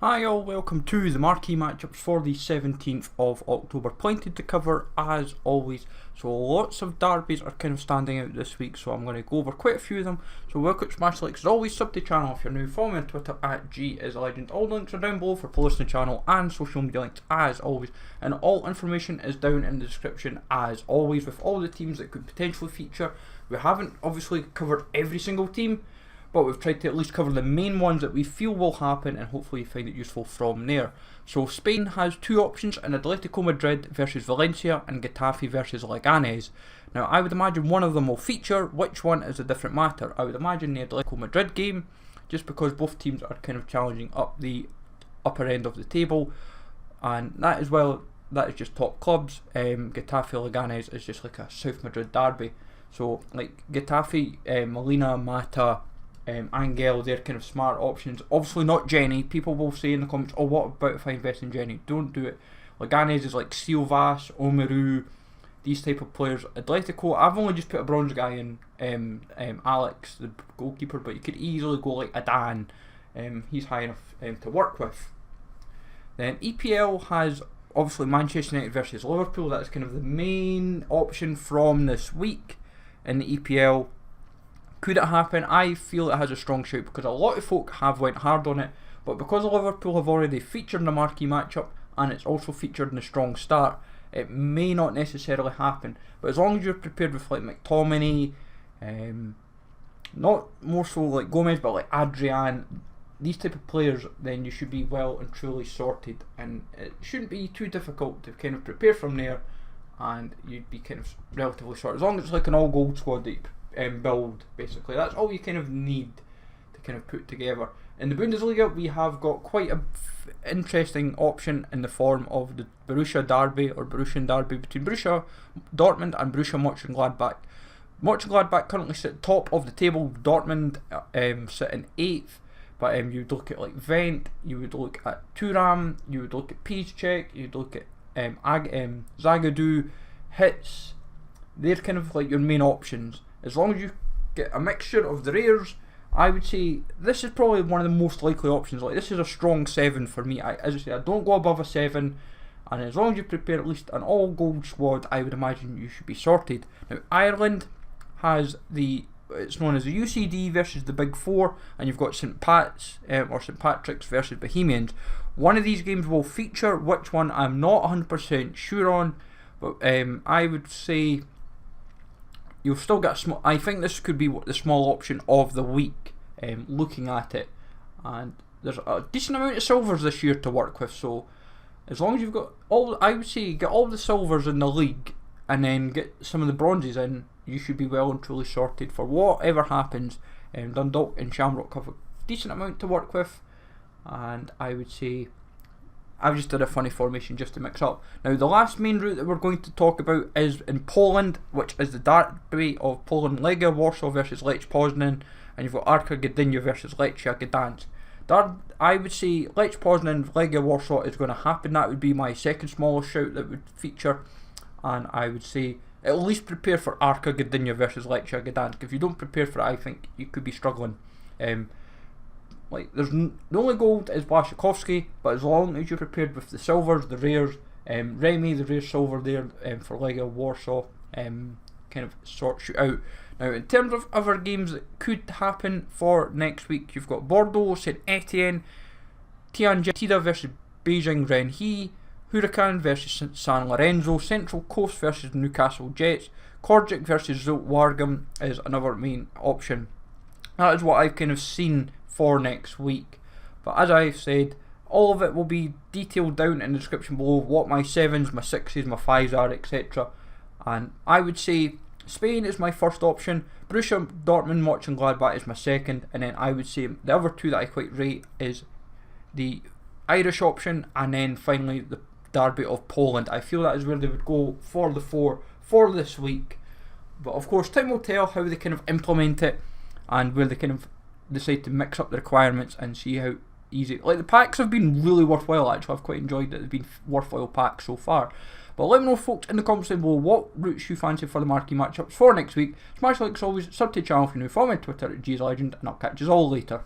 Hi all, welcome to the Marquee Matchups for the 17th of October. Plenty to cover as always, so lots of derbies are kind of standing out this week, so I'm going to go over quite a few of them. So welcome to Smash Likes as always, sub the channel if you're new, follow me on Twitter at GIsLegend. All links are down below for posting the channel and social media links as always, and all information is down in the description as always with all the teams that could potentially feature. We haven't obviously covered every single team, but we've tried to at least cover the main ones that we feel will happen, and hopefully you find it useful from there. So Spain has two options in Atlético Madrid versus Valencia and Getafe versus Leganés. Now I would imagine one of them will feature, which one is a different matter. I would imagine the Atlético Madrid game, just because both teams are kind of challenging up the upper end of the table, and that as well, that is just top clubs. Getafe Leganés is just like a South Madrid derby. So like Getafe, Molina, Mata, Angel, they're kind of smart options. Obviously not Jenny. People will say in the comments, oh, what about if I invest in Jenny? Don't do it. Leganés is like Silvas, Omeru, these type of players. Atletico, I've only just put a bronze guy in, Alex, the goalkeeper, but you could easily go like Adan. He's high enough to work with. Then EPL has obviously Manchester United versus Liverpool. That's kind of the main option from this week in the EPL. Could it happen? I feel it has a strong shout because a lot of folk have went hard on it, but because Liverpool have already featured in the marquee matchup and it's also featured in a strong start, it may not necessarily happen. But as long as you're prepared with like McTominay, not more so like Gomez, but like Adrian, these type of players, then you should be well and truly sorted, and it shouldn't be too difficult to kind of prepare from there, and you'd be kind of relatively sorted. As long as it's like an all gold squad that you build, basically. That's all you kind of need to kind of put together. In the Bundesliga, we have got quite a interesting option in the form of the Borussia derby, or Borussian derby, between Borussia Dortmund and Borussia Monchengladbach. Monchengladbach currently sit top of the table. Dortmund sit in 8th, but you would look at like Vent, you would look at Thuram, you would look at Piszczek, you would look at Zagadou, Hitz. They're kind of like your main options. As long as you get a mixture of the rares, I would say this is probably one of the most likely options. Like, this is a strong 7 for me. As I say, I don't go above a 7, and as long as you prepare at least an all gold squad, I would imagine you should be sorted. Now Ireland has it's known as the UCD versus the Big Four, and you've got St Pat's or St Patrick's versus Bohemians. One of these games will feature, which one I'm not 100% sure on, but I would say you'll still get a small. I think this could be the small option of the week, looking at it, and there's a decent amount of silvers this year to work with. So as long as you've got all, I would say get all the silvers in the league, and then get some of the bronzes in, you should be well and truly sorted for whatever happens. Dundalk and Shamrock have a decent amount to work with, and I would say I've just did a funny formation just to mix up. Now the last main route that we're going to talk about is in Poland, which is the derby of Poland. Legia Warszawa versus Lech Poznań, and you've got Arka Gdynia versus Lechia Gdańsk. I would say Lech Poznań, Legia Warszawa is going to happen. That would be my second smallest shout that would feature, and I would say at least prepare for Arka Gdynia versus Lechia Gdańsk. If you don't prepare for it, I think you could be struggling. Like, the only gold is Błaszczykowski, but as long as you're prepared with the silvers, the rares, Remy, the rare silver there for Legia Warsaw, kind of sorts you out. Now, in terms of other games that could happen for next week, you've got Bordeaux, Saint Etienne, Tianjin, Teda versus Beijing, Renhe, Huracán versus San Lorenzo, Central Coast versus Newcastle Jets, Kortrijk versus Zulte-Waregem is another main option. That is what I've kind of seen for next week, but as I've said, all of it will be detailed down in the description below, what my 7s, my 6s, my 5s are, etc. And I would say Spain is my first option, Borussia Dortmund, Monchengladbach is my second, and then I would say the other two that I quite rate is the Irish option, and then finally the derby of Poland. I feel that is where they would go for the 4 for this week, but of course time will tell how they kind of implement it, and where they kind of decide to mix up the requirements and see how easy. Like, the packs have been really worthwhile actually. I've quite enjoyed it. They've been worthwhile packs so far. But let me know, folks, in the comments below what routes you fancy for the marquee matchups for next week. Smash like as always, sub to the channel if you're new, follow me on Twitter at GIsLegend, and I'll catch you all later.